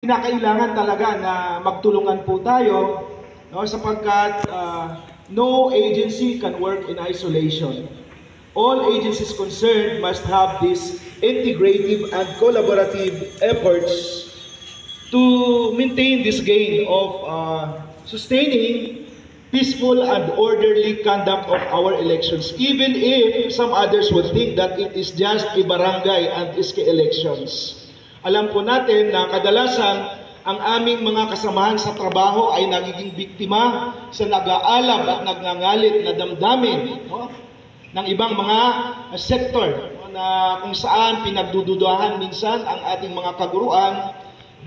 Kinakailangan talaga na magtulungan po tayo, no, sapagkat no agency can work in isolation. All agencies concerned must have these integrative and collaborative efforts to maintain this gain of sustaining peaceful and orderly conduct of our elections, even if some others would think that it is just a barangay and iske elections. Alam po natin na kadalasan ang aming mga kasamahan sa trabaho ay nagiging biktima sa nag-aalab at nagngangalit na damdamin, no, ng ibang mga sektor, no, na kung saan pinagdududahan minsan ang ating mga kaguruan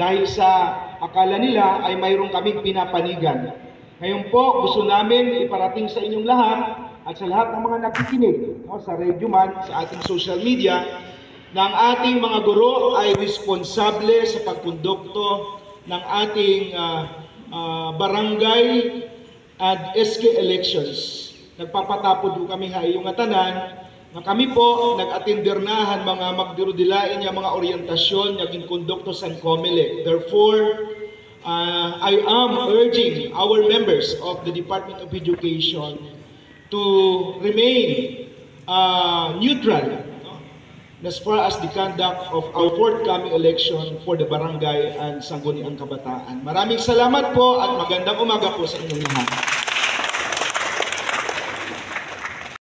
dahil sa akala nila ay mayroong kaming pinapanigan. Ngayon po, gusto namin iparating sa inyong lahat at sa lahat ng mga nakikinig, no, sa radio man, sa ating social media, na ang ating mga guro ay responsable sa pagkondukto ng ating barangay at SK elections. Nagpapatapod po kami hayong atanan na kami po nag-atindernahan mga magdirudilain niya mga orientasyon naging kondukto sa COMELEC. Therefore, I am urging our members of the Department of Education to remain neutral as far as the conduct of our forthcoming election for the barangay and Sangguniang Kabataan. Maraming salamat po at magandang umaga po sa inyong lahat.